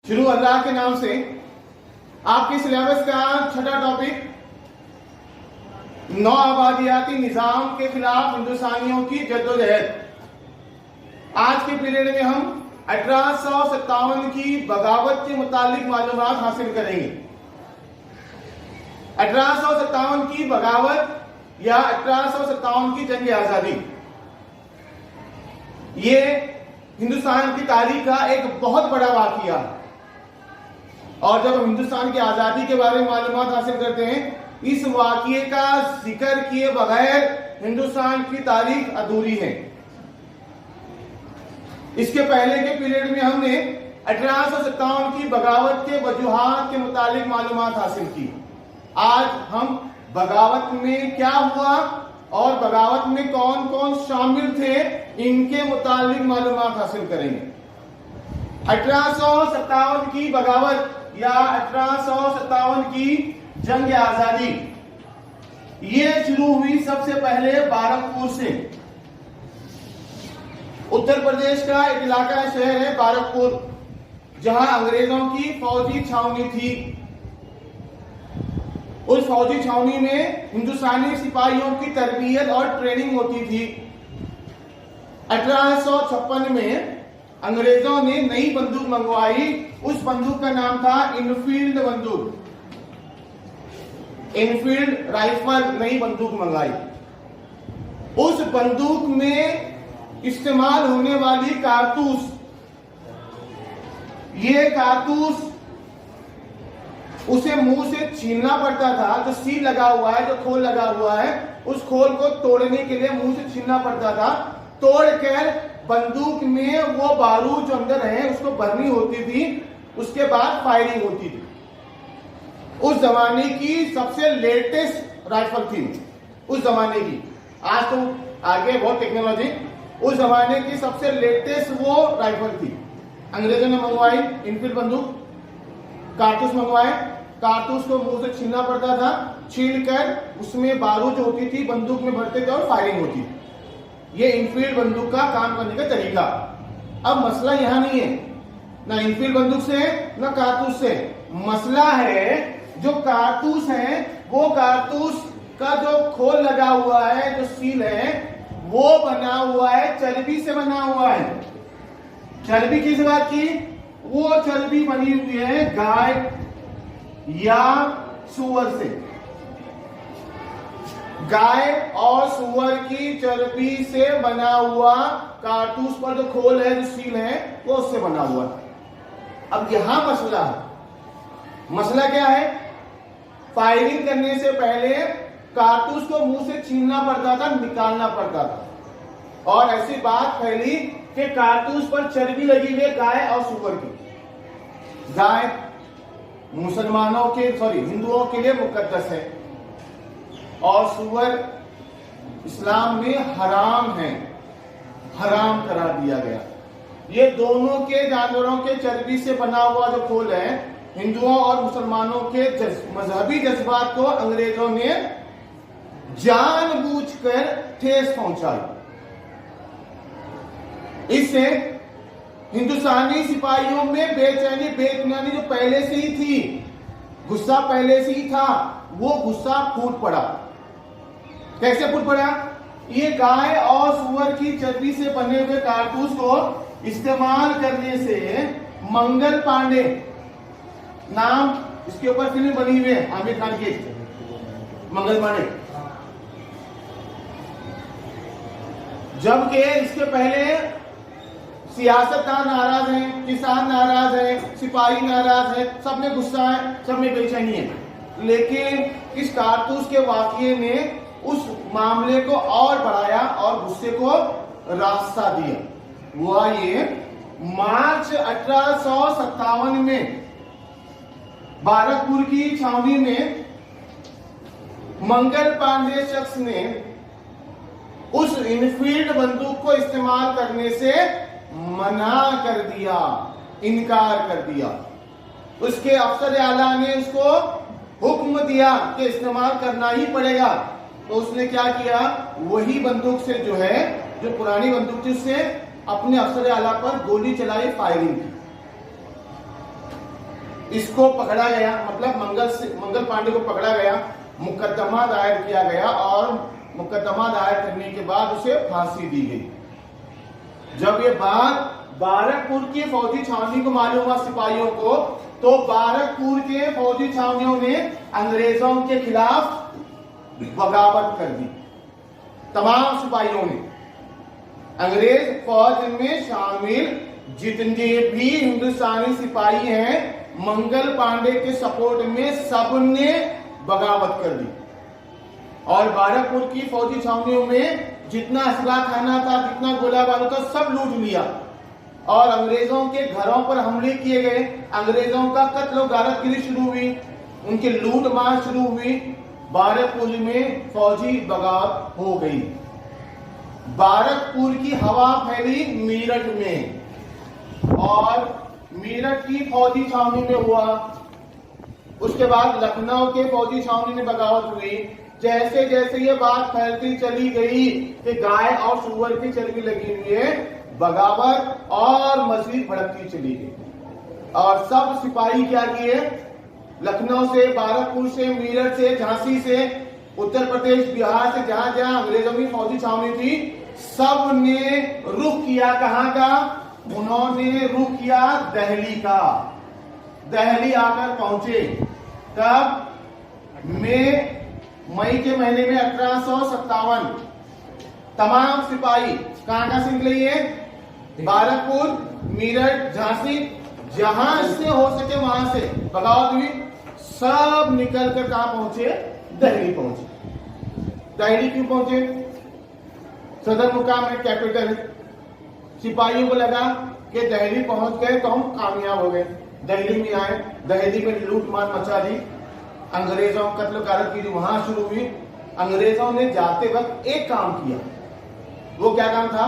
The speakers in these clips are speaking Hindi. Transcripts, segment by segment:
शुरू अल्लाह के नाम से। आपके सिलेबस का छठा टॉपिक नौ आबादियाती निजाम के खिलाफ हिंदुस्तानियों की जद्दोजहद। आज के पीरियड में हम 1857 की बगावत के मुतालिक मालूमात हासिल करेंगे। 1857 की बगावत या 1857 की जंग आजादी, ये हिंदुस्तान की तारीख का एक बहुत बड़ा वाकया है। और जब हम हिंदुस्तान की आजादी के बारे में मालूमात हासिल करते हैं, इस वाकये का जिक्र किए बगैर हिंदुस्तान की तारीख अधूरी है। इसके पहले के पीरियड में हमने 1857 की बगावत के वजूहात के मुतालिक मालूमात हासिल की। आज हम बगावत में क्या हुआ और बगावत में कौन कौन शामिल थे, इनके मुतालिक मालूमात हासिल करेंगे। 1857 की बगावत या 1857 की जंग आजादी, ये शुरू हुई सबसे पहले बारकपुर से। उत्तर प्रदेश का एक इलाका शहर है बारकपुर, जहां अंग्रेजों की फौजी छावनी थी। उस फौजी छावनी में हिंदुस्तानी सिपाहियों की तरबियत और ट्रेनिंग होती थी। 1856 में अंग्रेजों ने नई बंदूक मंगवाई। उस बंदूक का नाम था इनफील्ड बंदूक, इनफील्ड राइफल नई बंदूक मंगाई। उस बंदूक में इस्तेमाल होने वाली कारतूस, ये कारतूस उसे मुंह से छीलना पड़ता था। जो सील लगा हुआ है, जो खोल लगा हुआ है, उस खोल को तोड़ने के लिए मुंह से छीलना पड़ता था। तोड़कर बंदूक में वो बारूद जो अंदर है उसको भरनी होती थी, उसके बाद फायरिंग होती थी। उस जमाने की सबसे लेटेस्ट राइफल थी उस जमाने की। आज तो आगे बहुत टेक्नोलॉजी, उस जमाने की सबसे लेटेस्ट वो राइफल थी। अंग्रेजों ने मंगवाई इनफील्ड बंदूक, कारतूस मंगवाए। कारतूस को मुंह से छीलना पड़ता था, छीलकर उसमें बारूद जो होती थी बंदूक में भरते थे और फायरिंग होती थी। ये इनफील्ड बंदूक का काम करने का तरीका। अब मसला यहां नहीं है, ना इनफील्ड बंदूक से ना कारतूस से। मसला है जो कारतूस है, वो कारतूस का जो खोल लगा हुआ है, जो सील है, वो बना हुआ है चर्बी से बना हुआ है। चर्बी किस बात की? वो चर्बी बनी हुई है गाय या सूअर से। गाय और सूअर की चर्बी से बना हुआ कारतूस पर जो खोल है, जो सील है, वो उससे बना हुआ है। अब यहां मसला है। मसला क्या है? फायरिंग करने से पहले कारतूस को मुंह से छीलना पड़ता था, निकालना पड़ता था। और ऐसी बात फैली कि कारतूस पर चर्बी लगी हुई गाय और सूअर की। गाय मुसलमानों के हिंदुओं के लिए मुकद्दस है और सूअर इस्लाम में हराम है, हराम करार दिया गया। ये दोनों के जानवरों के चर्बी से बना हुआ जो खोल है, हिंदुओं और मुसलमानों के मजहबी जज्बात को अंग्रेजों ने जानबूझकर ठेस पहुंचाई। इससे हिंदुस्तानी सिपाहियों में बेचैनी बेइत्मीनानी जो पहले से ही थी, गुस्सा पहले से ही था, वो गुस्सा फूट पड़ा। कैसे फूट पड़ा? ये गाय और सूअर की चर्बी से बने हुए कारतूस को इस्तेमाल करने से मंगल पांडे नाम, इसके ऊपर फिल्म बनी हुई है आमिर खान की, मंगल पांडे। जबकि इसके पहले सियासतदान नाराज हैं, किसान नाराज हैं, सिपाही नाराज हैं, सब में गुस्सा है, सब में बेचैनी है। लेकिन इस कारतूस के वाकये ने उस मामले को और बढ़ाया और गुस्से को रास्ता दिया। हुआ ये मार्च 1857 में बारकपुर की छावनी में मंगल पांडे शख्स ने उस इनफील्ड बंदूक को इस्तेमाल करने से मना कर दिया, इनकार कर दिया। उसके अफसर आला ने उसको हुक्म दिया कि इस्तेमाल करना ही पड़ेगा। तो उसने क्या किया? वही बंदूक से जो पुरानी बंदूक थी, उससे अपने अफसर आला पर गोली चलाई, फायरिंग की। इसको पकड़ा गया, मतलब मंगल पांडे को पकड़ा गया, मुकदमा दायर किया गया और मुकदमा दायर करने के बाद उसे फांसी दी गई। जब ये बात बारकपुर की फौजी छावनी को मालूम हुआ सिपाहियों को, तो बारकपुर के फौजी छावनियों ने अंग्रेजों के खिलाफ बगावत कर दी। तमाम सिपाहियों ने, अंग्रेज फौज में शामिल जितने भी हिंदुस्तानी सिपाही हैं, मंगल पांडे के सपोर्ट में सबने बगावत कर दी और बारकपुर की फौजी छावनियों में जितना असला खाना था, जितना गोला बारूद था, सब लूट लिया और अंग्रेजों के घरों पर हमले किए गए। अंग्रेजों का कत्ल और गारतगिरी शुरू हुई, उनके लूट मार शुरू हुई। बारकपुर में फौजी बगावत हो गई। बारकपुर की हवा फैली मेरठ में और मेरठ की फौजी छावनी में हुआ। उसके बाद लखनऊ के फौजी छावनी में बगावत हुई। जैसे जैसे ये बात फैलती चली गई कि गाय और सुअर की चर्बी लगी हुई है, बगावत और मजीद भड़कती चली गई और सब सिपाही क्या किए, लखनऊ से, बारकपुर से, मेरठ से, झांसी से, उत्तर प्रदेश, बिहार से, जहां जहां अंग्रेजों की फौजी छावनी थी, सब ने रुख किया कहां का, उन्होंने रुख किया दिल्ली का। दिल्ली आकर पहुंचे तब मई के महीने में 1857 तमाम सिपाही कहां से निकले, बारकपुर, मेरठ, झांसी, जहां से हो सके वहां से बगावत हुई, सब निकलकर कहां पहुंचे, दिल्ली पहुंचे। दिल्ली क्यों पहुंचे, सदर मुकाम है, कैपिटल है। सिपाहियों को लगा कि दिल्ली पहुंच गए तो हम कामयाब हो गए। दिल्ली में आए, दिल्ली में लूट मार मचा दी, अंग्रेजों कत्ल गारत की वहां शुरू हुई। अंग्रेजों ने जाते वक्त एक काम किया, वो क्या काम था,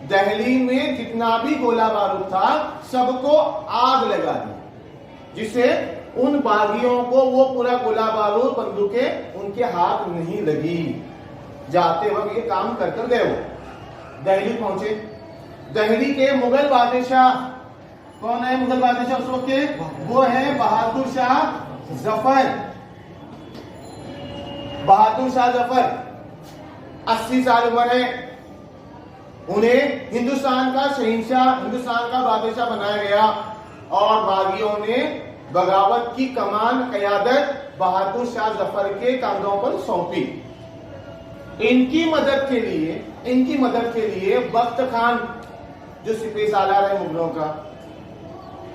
दिल्ली में जितना भी गोला बारूद था सबको आग लगा दी, जिससे उन बागियों को वो पूरा गोला बारूद, बंदूकें उनके हाथ नहीं लगी। जाते वक्त ये काम कर कर गए। वो दिल्ली पहुंचे। दिल्ली के मुगल बादशाह, कौन है मुगल बादशाह उस वक्त के, वो है बहादुर शाह जफर। बहादुर शाह जफर 80 साल उम्र है। उन्हें हिंदुस्तान का शहंशाह, हिंदुस्तान का बादशाह बनाया गया और बागियों ने बगावत की कमान, क़यादत बहादुर शाह जफर के कंधों पर सौंपी। इनकी मदद के लिए बख्त खान जो सिपह सालार है मुगलों का,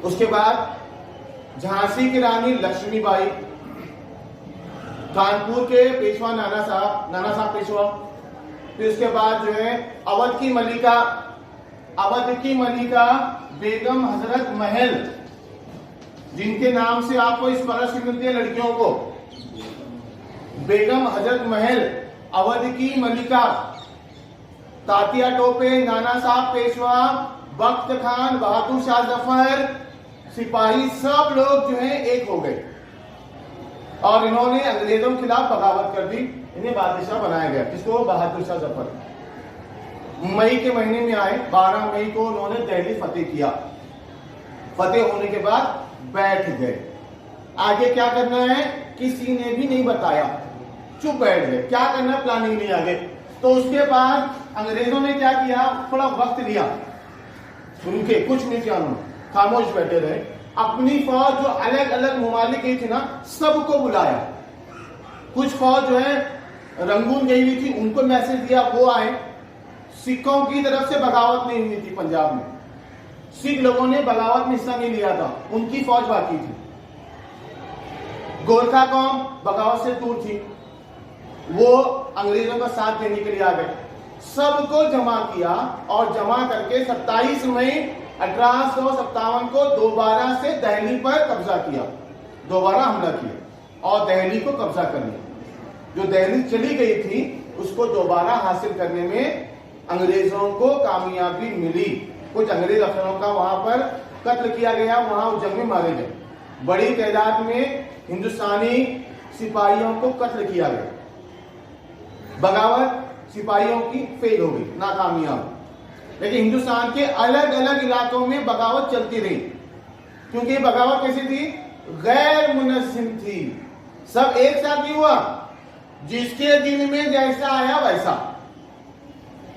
उसके बाद झांसी की रानी लक्ष्मीबाई, कानपुर के पेशवा नाना साहब पेशवा, फिर उसके बाद जो है अवध की मलिका बेगम हजरत महल, जिनके नाम से आपको स्कॉलरशिप मिलती है लड़कियों को, बेगम हजरत महल, अवध की मलिका, तातिया टोपे, नाना साहब पेशवा, बख्त खान, बहादुर शाह जफर, सिपाही, सब लोग जो है एक हो गए और इन्होंने अंग्रेजों के खिलाफ बगावत कर दी। इन्हें बादशाह बनाया गया। किसको, बहादुर शाह जफर। मई के महीने में आए, 12 मई को उन्होंने दिल्ली फतेह किया। फतेह होने के बाद बैठ गए। आगे क्या करना है किसी ने भी नहीं बताया, चुप बैठ गए। क्या करना है प्लानिंग नहीं आगे। तो उसके बाद अंग्रेजों ने क्या किया, थोड़ा वक्त लिया, उनके कुछ नहीं किया, उन्होंने खामोश बैठे रहे। अपनी फौज जो अलग अलग ममालिक गई थी ना, सबको बुलाया। कुछ फौज जो है रंगून गई हुई थी, उनको मैसेज दिया, वो आए। सिखों की तरफ से बगावत नहीं हुई थी पंजाब में, सिख लोगों ने बगावत में हिस्सा नहीं लिया था, उनकी फौज बाकी थी। गोरखा कौम बगावत से दूर थी, वो अंग्रेजों का साथ देने के लिए आ गए। सबको जमा किया और जमा करके 27 मई 1857 को दोबारा से दिल्ली पर कब्जा किया, दोबारा हमला किया और दिल्ली को कब्जा कर लिया। जो दिल्ली चली गई थी उसको दोबारा हासिल करने में अंग्रेजों को कामयाबी मिली। कुछ अंग्रेज अफसरों का वहां पर कत्ल किया गया, वहां उस जंग में मारे गए। बड़ी तादाद में हिंदुस्तानी सिपाहियों को कत्ल किया गया। बगावत सिपाहियों की फेल हो गई, नाकामयाब। लेकिन हिंदुस्तान के अलग अलग इलाकों में बगावत चलती रही, क्योंकि बगावत कैसी थी, गैर मुनज़्ज़िम थी। सब एक साथ नहीं हुआ, जिसके दिल में जैसा आया वैसा।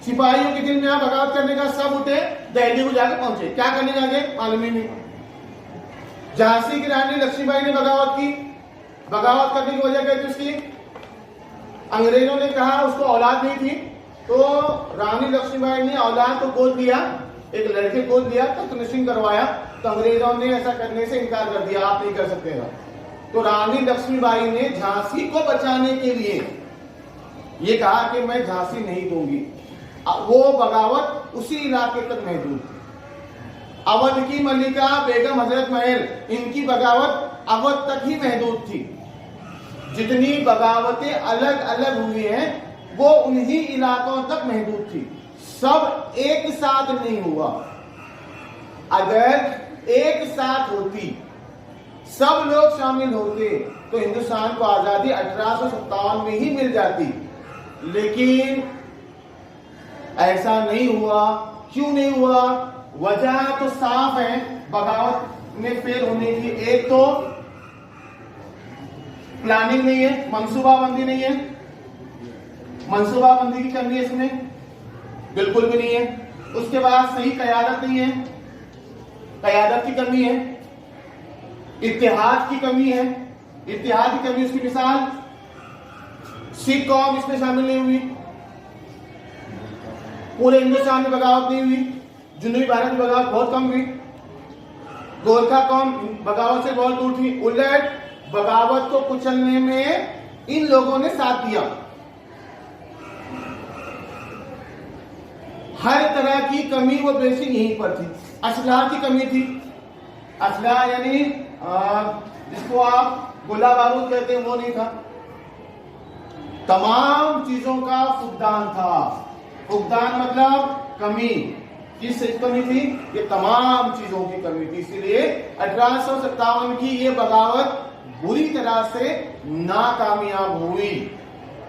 सिपाहियों के दिल में आप बगावत करने का, सब उठे दिल्ली को जाकर पहुंचे। क्या करने जाके मालूम ही नहीं। झांसी की रानी लक्ष्मीबाई ने बगावत की। बगावत करने की वजह क्या थी उसकी? अंग्रेजों ने कहा उसको औलाद नहीं थी, तो रानी लक्ष्मीबाई ने औलाद को गोद लिया, एक लड़के को गोद लिया, तख्तनशीन करवाया। तो अंग्रेजों ने ऐसा करने से इनकार कर दिया, आप नहीं कर सकते हो। तो रानी लक्ष्मीबाई ने झांसी को बचाने के लिए ये कहा कि मैं झांसी नहीं दूंगी। वो बगावत उसी इलाके तक महदूद थी। अवध की मल्लिका बेगम हजरत महल, इनकी बगावत अवध तक ही महदूद थी। जितनी बगावतें अलग अलग हुई हैं वो उन्हीं इलाकों तक महदूद थी, सब एक साथ नहीं हुआ। अगर एक साथ होती, सब लोग शामिल होते, तो हिंदुस्तान को आजादी 1857 में ही मिल जाती। लेकिन ऐसा नहीं हुआ। क्यों नहीं हुआ? वजह तो साफ है बगावत में फेल होने की। एक तो प्लानिंग नहीं है, मंसूबाबंदी नहीं है। मंसूबाबंदी की कमी है इसमें, बिल्कुल भी नहीं है। उसके बाद सही कयादत नहीं है, कयादत की कमी है। इत्तेहाद की कमी है, इत्तेहाद की कमी। उसकी मिसाल सिख कौम इसमें शामिल नहीं हुई, पूरे हिंदुस्तान में बगावत नहीं हुई, जुनूबी भारत में बगावत बहुत कम हुई, गोरखा कौम बगावत से बहुत दूर थी। उलट बगावत को कुचलने में इन लोगों ने साथ दिया। हर तरह की कमी वो बेसिक यहीं पर थी। असलाह की कमी थी। असलाह यानी जिसको आप गोला बारूद कहते हैं वो नहीं था। तमाम चीजों का फुकदान था। फुकदान मतलब कमी। किस कमी थी? ये तमाम चीजों की कमी थी। इसलिए 1857 की ये बगावत बुरी तरह से नाकामयाब हुई।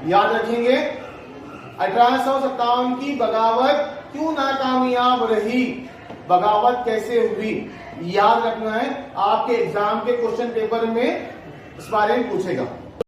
याद रखेंगे 1857 की बगावत क्यों नाकामयाब रही, बगावत कैसे हुई, याद रखना है। आपके एग्जाम के क्वेश्चन पेपर में इस बारे में पूछेगा।